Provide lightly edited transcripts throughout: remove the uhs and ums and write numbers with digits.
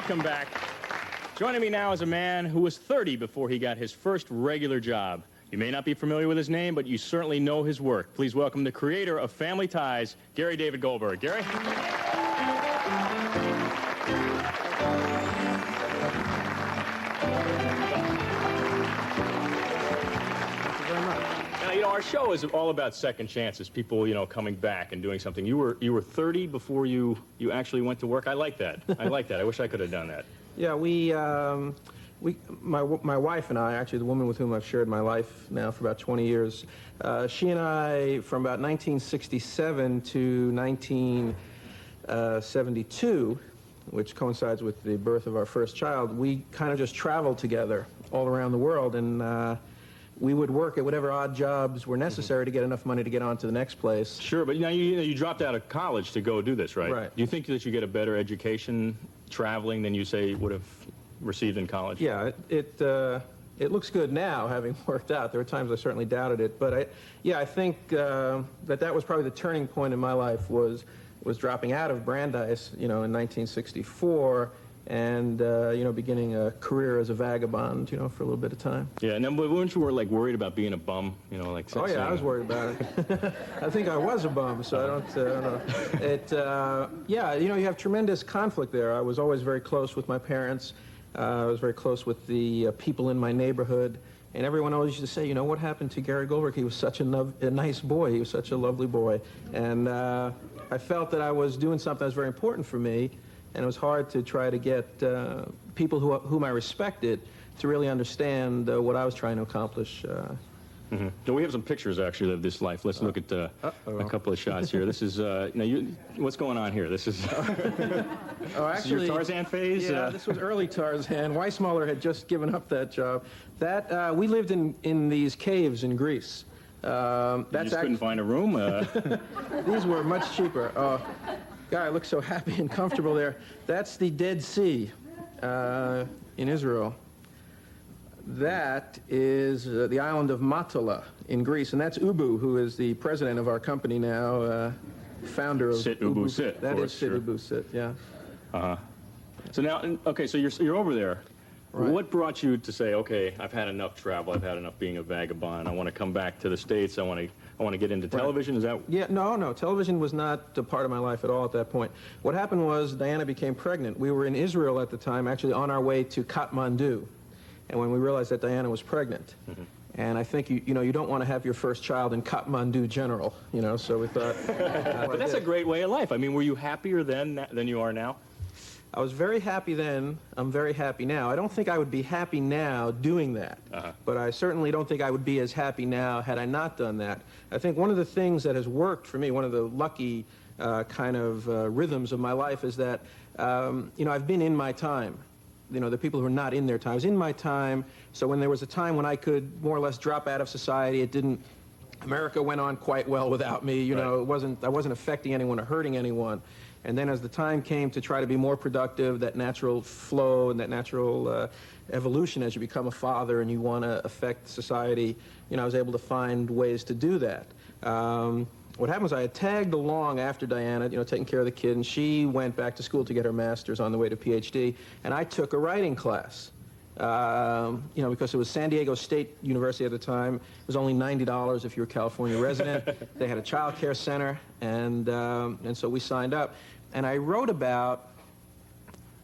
Welcome back. Joining me now is a man who was 30 before he got his first regular job. You may not be familiar with his name, but you certainly know his work. Please welcome the creator of Family Ties, Gary David Goldberg. Gary? Now, you know, our show is all about second chances, people, you know, coming back and doing something. You were 30 before you actually went to work. I like that. I like that. I wish I could have done that. Yeah, my wife and I, actually the woman with whom I've shared my life now for about 20 years, she and I, from about 1967 to 1972, which coincides with the birth of our first child, we kind of just traveled together all around the world, and we would work at whatever odd jobs were necessary to get enough money to get on to the next place. Sure, but now you dropped out of college to go do this, right? Right. Do you think that you get a better education traveling than you, say, would have received in college? Yeah, it looks good now, having worked out. There were times I certainly doubted it, but I think that was probably the turning point in my life, was dropping out of Brandeis, you know, in 1964, and beginning a career as a vagabond, you know, for a little bit of time. Yeah, and then weren't you like worried about being a bum, you know, like? Oh yeah, I was worried about it. I think I was a bum, so I don't know. Yeah, you know, you have tremendous conflict there. I was always very close with my parents. I was very close with the people in my neighborhood, and everyone always used to say, you know, what happened to Gary Goldberg? He was such a nice boy. He was such a lovely boy, and I felt that I was doing something that was very important for me. And it was hard to try to get people whom I respected to really understand what I was trying to accomplish. So we have some pictures, actually, of this life. Let's look at a couple of shots here. This is, what's going on here? This is, actually, this is your Tarzan phase? Yeah, this was early Tarzan. Weissmuller had just given up that job. We lived in these caves in Greece. You just couldn't find a room? These were much cheaper. Guy looks so happy and comfortable there. That's the Dead Sea in Israel. That is the island of Matala in Greece, and that's Ubu, who is the president of our company now, founder of Sit, Ubu, Sit. That is Sit, Ubu, Sit, yeah. So now, okay, so you're over there. Right. What brought you to say, okay, I've had enough travel, I've had enough being a vagabond, I want to come back to the States, I want to get into television? Is that? Yeah, no, television was not a part of my life at all at that point. What happened was Diana became pregnant. We were in Israel at the time, actually on our way to Kathmandu, and when we realized that Diana was pregnant. And I think you don't want to have your first child in Kathmandu General, you know, so we thought. But that's a great way of life. I mean, were you happier then than you are now? I was very happy then. I'm very happy now. I don't think I would be happy now doing that. But I certainly don't think I would be as happy now had I not done that. I think one of the things that has worked for me, one of the lucky kind of rhythms of my life is that, I've been in my time. You know, the people who are not in their time. I was in my time, so when there was a time when I could more or less drop out of society, America went on quite well without me. You know, I wasn't affecting anyone or hurting anyone. And then as the time came to try to be more productive, that natural flow and that natural evolution as you become a father and you want to affect society, I was able to find ways to do that. What happened was I had tagged along after Diana, taking care of the kid, and she went back to school to get her master's on the way to PhD, and I took a writing class. Because it was San Diego State University at the time. It was only $90 if you were a California resident. They had a child care center, and so we signed up. And I wrote about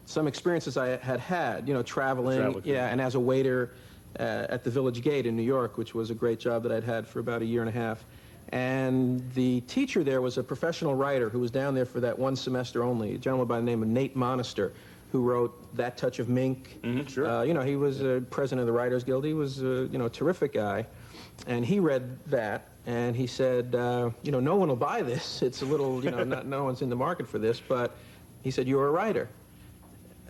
some experiences I had, traveling, and as a waiter at the Village Gate in New York, which was a great job that I'd had for about a year and a half. And the teacher there was a professional writer who was down there for that one semester only, a gentleman by the name of Nate Monester, who wrote That Touch of Mink. Sure. He was president of the Writers Guild. He was, a terrific guy. And he read that, and he said, no one will buy this. It's a little, no one's in the market for this. But he said, you're a writer.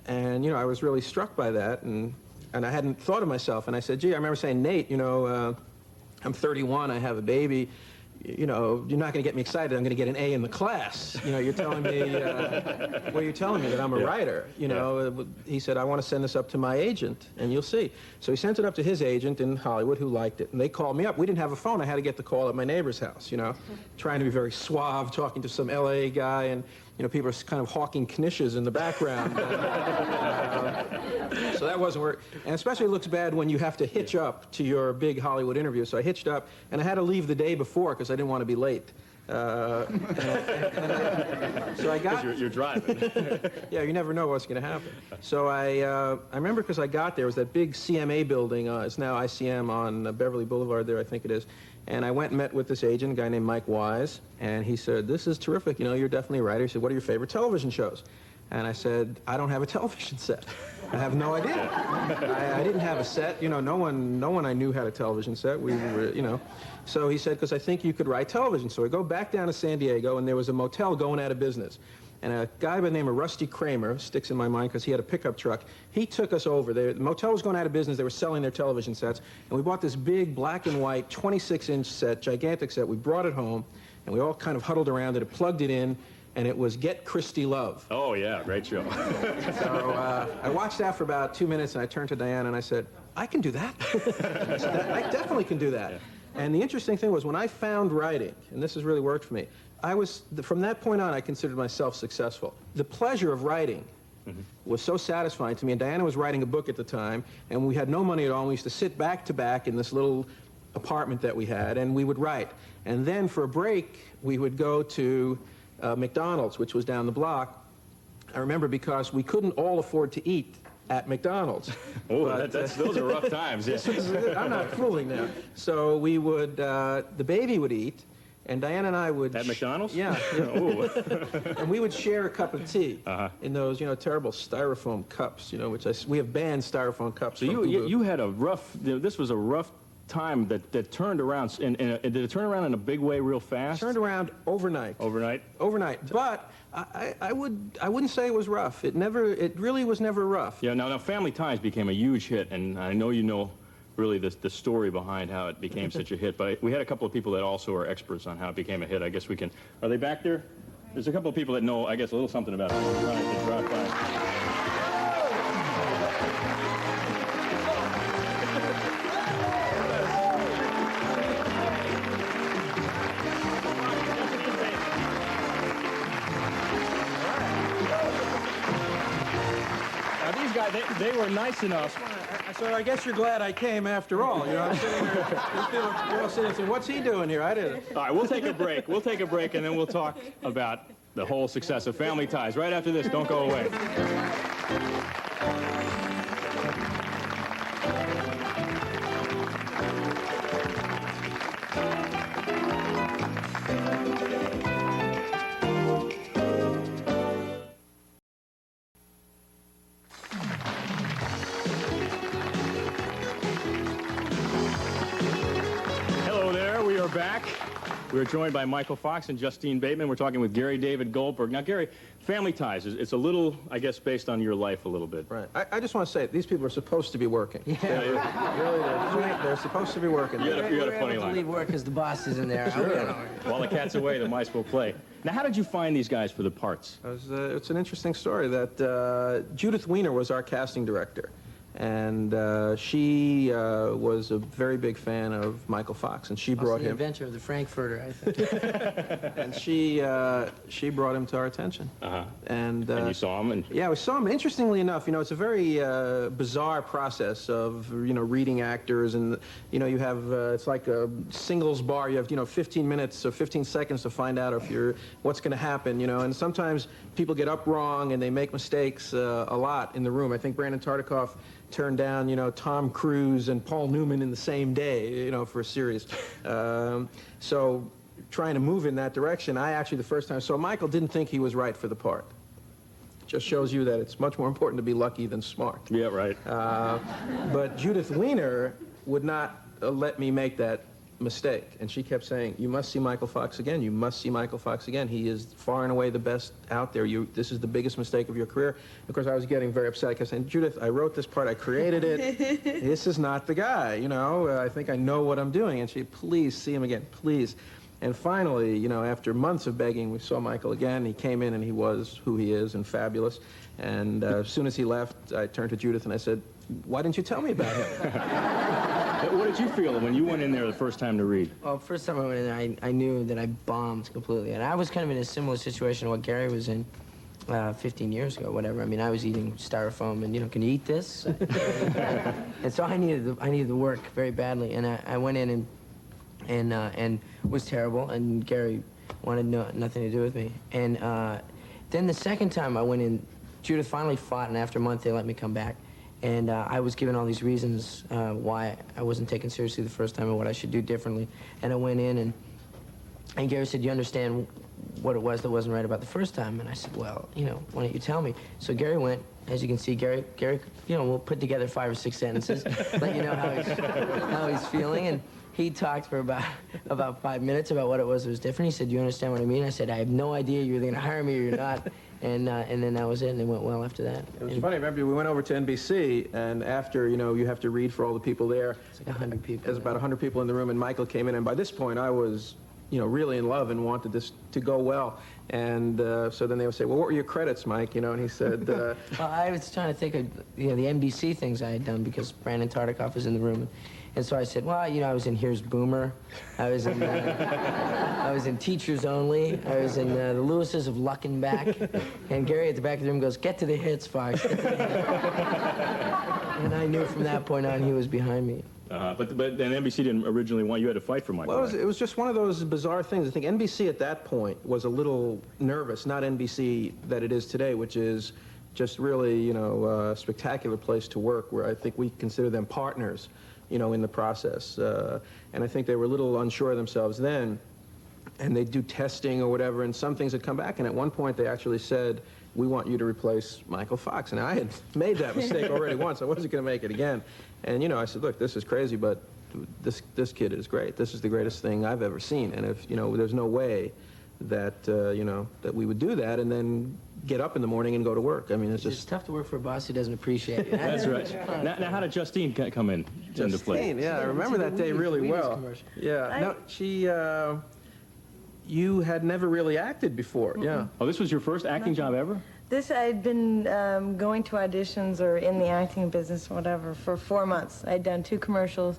And, I was really struck by that, and I hadn't thought of myself. And I said, gee, I remember saying, Nate, I'm 31, I have a baby. you know, you're not going to get me excited. I'm going to get an A in the class. You know, you're telling me, well, you're telling me that I'm a writer. You know, he said, I want to send this up to my agent, and you'll see. So he sent it up to his agent in Hollywood, who liked it, and they called me up. We didn't have a phone. I had to get the call at my neighbor's house, you know, trying to be very suave, talking to some L.A. guy, and, you know, people are kind of hawking knishes in the background. So that wasn't work. And especially it looks bad when you have to hitch up to your big Hollywood interview. So I hitched up, and I had to leave the day before because I didn't want to be late. So I got... You're driving. Yeah, you never know what's going to happen. So I remember because I got there, it was that big CMA building. It's now ICM on Beverly Boulevard there, I think it is. And I went and met with this agent, a guy named Mike Wise, and he said, this is terrific, you know, you're definitely a writer. He said, what are your favorite television shows? And I said, I don't have a television set. I have no idea. I didn't have a set. You know, no one I knew had a television set. We were, you know. So he said, because I think you could write television. So I go back down to San Diego, and there was a motel going out of business. And a guy by the name of Rusty Kramer, sticks in my mind because he had a pickup truck, he took us over. The motel was going out of business. They were selling their television sets. And we bought this big black and white 26-inch set, gigantic set. We brought it home, and we all kind of huddled around it, plugged it in, and it was Get Christy Love. Oh, yeah, great show. So I watched that for about 2 minutes, and I turned to Diane, and I said, I can do that. I definitely can do that. Yeah. And the interesting thing was, when I found writing, and this has really worked for me, from that point on, I considered myself successful. The pleasure of writing was so satisfying to me, and Diana was writing a book at the time, and we had no money at all, and we used to sit back to back in this little apartment that we had, and we would write. And then for a break, we would go to McDonald's, which was down the block. I remember because we couldn't all afford to eat at McDonald's. Oh, those are rough times. Yeah. I'm not fooling now. So we would, the baby would eat, and Diane and I would... At McDonald's? Yeah. And we would share a cup of tea in those, you know, terrible styrofoam cups, you know, which we have banned styrofoam cups. So you had a rough, this was a rough time that turned around, and did it turn around in a big way real fast? It turned around overnight. Overnight? Overnight. But I wouldn't say it was rough. It really was never rough. Yeah, now Family Ties became a huge hit, and I know you know really the story behind how it became such a hit, but we had a couple of people that also are experts on how it became a hit. I guess we can... Are they back there? There's a couple of people that know, I guess, a little something about it. Right, drop by. They were nice enough. So I guess you're glad I came after all. You know, I'm sitting there, these people are all sitting saying, what's he doing here? I didn't. All right, we'll take a break. We'll take a break, and then we'll talk about the whole success of Family Ties. Right after this, don't go away. Back. We're joined by Michael Fox and Justine Bateman. We're talking with Gary David Goldberg. Now, Gary, Family Ties, it's a little, I guess, based on your life a little bit. Right. I just want to say, these people are supposed to be working. Yeah. Really, they're supposed to be working. You got a funny line. We're able to leave work because the boss is in there. Sure. While the cat's away, the mice will play. Now, how did you find these guys for the parts? It's an interesting story that Judith Weiner was our casting director. And she was a very big fan of Michael Fox, and she brought him... The adventure of the Frankfurter, I think. And she brought him to our attention. And you saw him? Yeah, we saw him. Interestingly enough, you know, it's a very bizarre process of, you know, reading actors, and, you know, you have, it's like a singles bar. You have, you know, 15 minutes or 15 seconds to find out what's going to happen, you know, and sometimes people get up wrong and they make mistakes a lot in the room. I think Brandon Tartikoff turned down, you know, Tom Cruise and Paul Newman in the same day, you know, for a series. So trying to move in that direction, I actually, the first time, so Michael didn't think he was right for the part. Just shows you that it's much more important to be lucky than smart. Yeah, right. But Judith Weiner would not let me make that mistake, and she kept saying, you must see Michael Fox again, you must see Michael Fox again, he is far and away the best out there, this is the biggest mistake of your career. Of course, I was getting very upset. I kept saying, Judith, I wrote this part, I created it, this is not the guy, you know, I think I know what I'm doing. And she, please see him again, please. And finally, you know, after months of begging, we saw Michael again. He came in and he was who he is and fabulous. And as soon as he left, I turned to Judith and I said, "Why didn't you tell me about him?" What did you feel when you went in there the first time to read? Well, first time I went in there, I knew that I bombed completely. And I was kind of in a similar situation to what Gary was in 15 years ago, whatever. I mean, I was eating styrofoam and, you know, can you eat this? And so I needed the work very badly. And I went in and was terrible, and Gary wanted nothing to do with me. And then the second time I went in, Judith finally fought, and after a month they let me come back. And I was given all these reasons why I wasn't taken seriously the first time and what I should do differently. And I went in, and Gary said, "You understand what it was that wasn't right about the first time?" And I said, "Well, you know, why don't you tell me?" So Gary went. As you can see, Gary, you know, we'll put together 5 or 6 sentences, let you know how he's feeling. And he talked for about 5 minutes about what it was that was different. He said, "You understand what I mean?" I said, "I have no idea. You're either going to hire me or you're not." And then that was it, and it went well after that. It was funny. Remember, we went over to NBC, and after, you know, you have to read for all the people there. It's like 100 people. There's about 100 people in the room, and Michael came in, and by this point, I was, you know, really in love and wanted this to go well. And so then they would say, "Well, what were your credits, Mike?" You know, and he said, Well, I was trying to think of, you know, the NBC things I had done because Brandon Tartikoff was in the room. And so I said, "Well, you know, I was in Here's Boomer. I was in Teachers Only. I was in the Lewises of Luckenbach." And Gary at the back of the room goes, "Get to the hits, Fox. Get to the hits." And I knew from that point on he was behind me. But then NBC didn't originally want you had to fight for Michael. well, it was just one of those bizarre things. I think NBC at that point was a little nervous, not NBC that it is today, which is just really, you know, a spectacular place to work, where I think we consider them partners, you know, in the process. And I think they were a little unsure of themselves then, and they'd do testing or whatever, and some things had come back, and at one point they actually said, "We want you to replace Michael Fox." And I had made that mistake already once. I wasn't going to make it again. And, you know, I said, "Look, this is crazy, but this kid is great. This is the greatest thing I've ever seen. And if, you know, there's no way that, you know, that we would do that and then get up in the morning and go to work. I mean, it's just... It's tough to work for a boss who doesn't appreciate you. That's right. Now, how did Justine come into play? Justine, yeah, I remember that day really well. Yeah, no, she... you had never really acted before, yeah. Oh, this was your first acting job ever? This, I'd been going to auditions or in the acting business or whatever for 4 months. I'd done 2 commercials,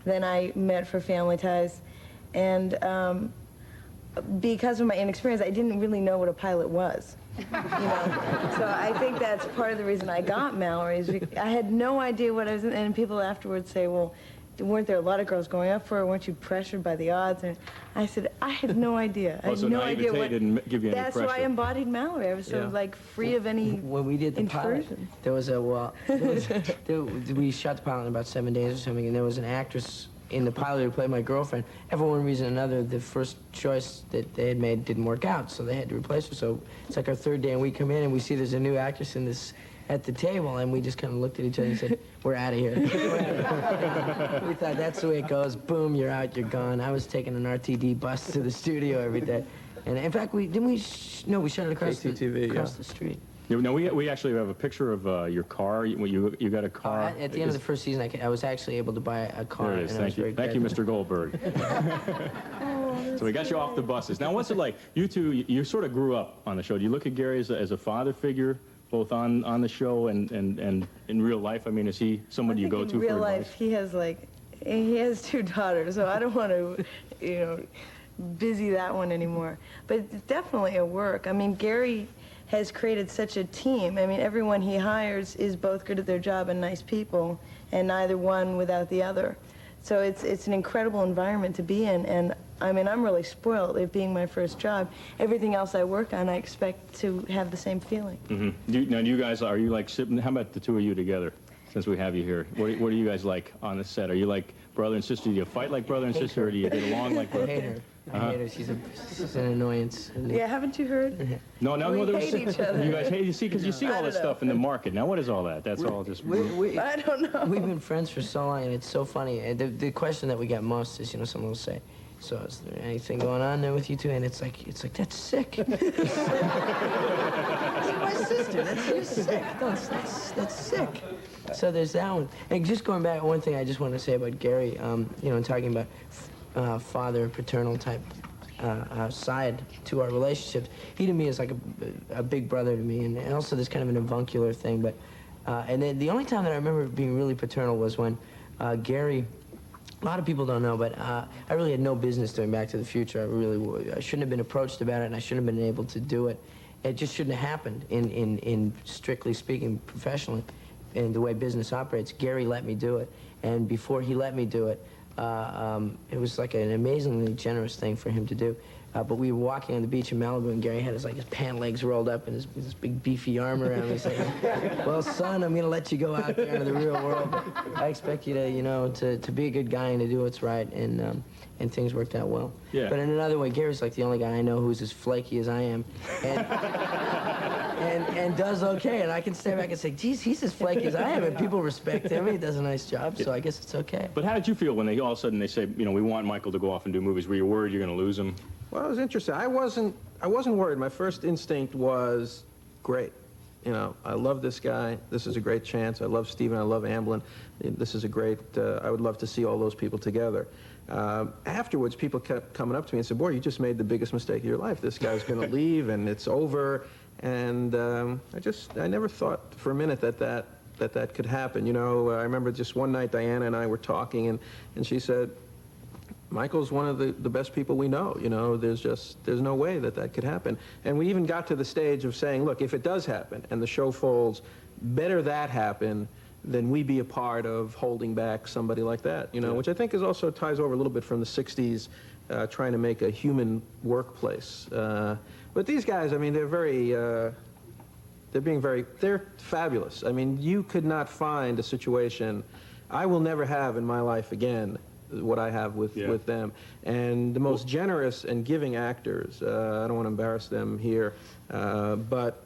then I met for Family Ties, and because of my inexperience, I didn't really know what a pilot was. You know, so I think that's part of the reason I got Mallory. Is I had no idea what I was in, and people afterwards say, "Well, weren't there a lot of girls going up for it? Weren't you pressured by the odds?" And I said, "I had no idea. I had so no idea what." didn't give you any That's pressure. why I embodied Mallory. I was sort of like free of any When we did the pilot, intrusion. there was we shot the pilot in about 7 days or something, and there was an actress in the pilot who played my girlfriend. And for one reason or another, the first choice that they had made didn't work out, so they had to replace her. So it's like our 3rd day, and we come in and we see there's a new actress in this at the table, and we just kind of looked at each other and said, "We're out of here." We thought that's the way it goes. Boom, you're out, you're gone. I was taking an RTD bus to the studio every day, and in fact, we shot it across the street. No, we actually have a picture of your car. You got a car. At the end of the first season, I was actually able to buy a car. There it is. And Thank you. Thank you, Mr. Goldberg. So we got you off the buses. Now, what's it like? You two, you sort of grew up on the show. Do you look at Gary as a father figure, both on the show and in real life? I mean, is he someone you go to for advice? In real life, he has 2 daughters, so I don't want to, you know, busy that one anymore. But it's definitely a work. I mean, Gary has created such a team. I mean, everyone he hires is both good at their job and nice people, and neither one without the other. So it's an incredible environment to be in, and I mean, I'm really spoiled, it being my first job. Everything else I work on, I expect to have the same feeling. Mm-hmm. Now, you guys, are you like siblings? How about the 2 of you together, since we have you here? What are you guys like on the set? Are you like brother and sister? Do you fight like brother and sister, or do you get along like brother? I hate her. I hate her. She's an annoyance. Yeah, haven't you heard? No, We hate each other. You guys hate, you see, because you see all this don't know. stuff in the market. Now, what is all that? That's all just... I don't know. We've been friends for so long, and it's so funny. And the question that we get most is, you know, someone will say, "So is there anything going on there with you two?" And it's like that's sick. It's my sister. You're sick. No, that's sick. So there's that one. And just going back, one thing I just want to say about Gary, you know, talking about father, paternal type side to our relationships. He to me is like a big brother to me, and also there's kind of an avuncular thing. But and then the only time that I remember being really paternal was when Gary. A lot of people don't know, but I really had no business doing Back to the Future. I shouldn't have been approached about it, and I shouldn't have been able to do it. It just shouldn't have happened in strictly speaking, professionally, in the way business operates. Gary let me do it, and before he let me do it, it was like an amazingly generous thing for him to do. But we were walking on the beach in Malibu, and Gary had his pant legs rolled up and his big beefy arm around me. He's like, "Well, son, I'm going to let you go out there into the real world, but I expect you to, to be a good guy and to do what's right." And things worked out well. Yeah. But in another way, Gary's like the only guy I know who's as flaky as I am, and does okay. And I can stand back and say, "Geez, he's as flaky as I am," and people respect him. He does a nice job, so I guess it's okay. But how did you feel when they all of a sudden they say, we want Michael to go off and do movies? Were you worried you're going to lose him? Well, it was interesting. I wasn't worried. My first instinct was, great. I love this guy. This is a great chance. I love Steven. I love Amblin. This is a great, I would love to see all those people together. Afterwards, people kept coming up to me and said, "Boy, you just made the biggest mistake of your life. This guy's going to leave, and it's over." And I never thought for a minute that could happen. I remember just one night Diana and I were talking, and she said, "Michael's one of the best people we know. There's no way that could happen." And we even got to the stage of saying, look, if it does happen and the show folds, better that happen than we be a part of holding back somebody like that, Yeah. which I think also ties over a little bit from the 60s, trying to make a human workplace. But these guys, I mean, they're fabulous. I mean, you could not find a situation I will never have in my life again what I have with them. And the most generous and giving actors. I don't want to embarrass them here, but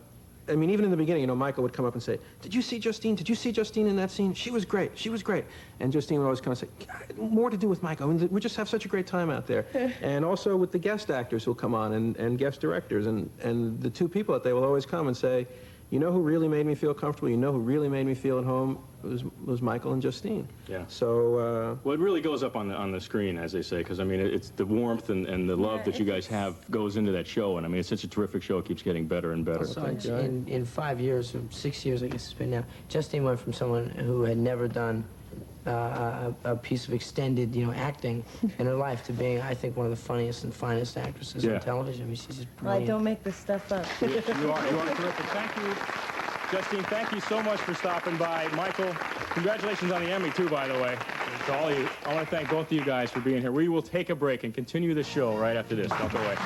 I mean, even in the beginning, Michael would come up and say, "Did you see Justine? Did you see Justine in that scene? She was great. She was great." And Justine would always kind of say, "More to do with Michael. I mean, we just have such a great time out there." And also with the guest actors who'll come on and guest directors. And the two people that they will always come and say, "You know who really made me feel comfortable? You know who really made me feel at home? It was Michael and Justine." Yeah. So. Well, it really goes up on the screen, as they say, because I mean, it's the warmth and the love that you guys have goes into that show, and I mean, it's such a terrific show. It keeps getting better and better. So in 5 years, or 6 years, I guess it's been now, Justine went from someone who had never done a piece of extended, acting in her life to being, I think, one of the funniest and finest actresses on television. I mean, she's just Well, I brilliant. don't make this stuff up. You are terrific. Thank you, Justine. Thank you so much for stopping by. Michael, congratulations on the Emmy, too, by the way. To all of you, I want to thank both of you guys for being here. We will take a break and continue the show right after this. Don't go away.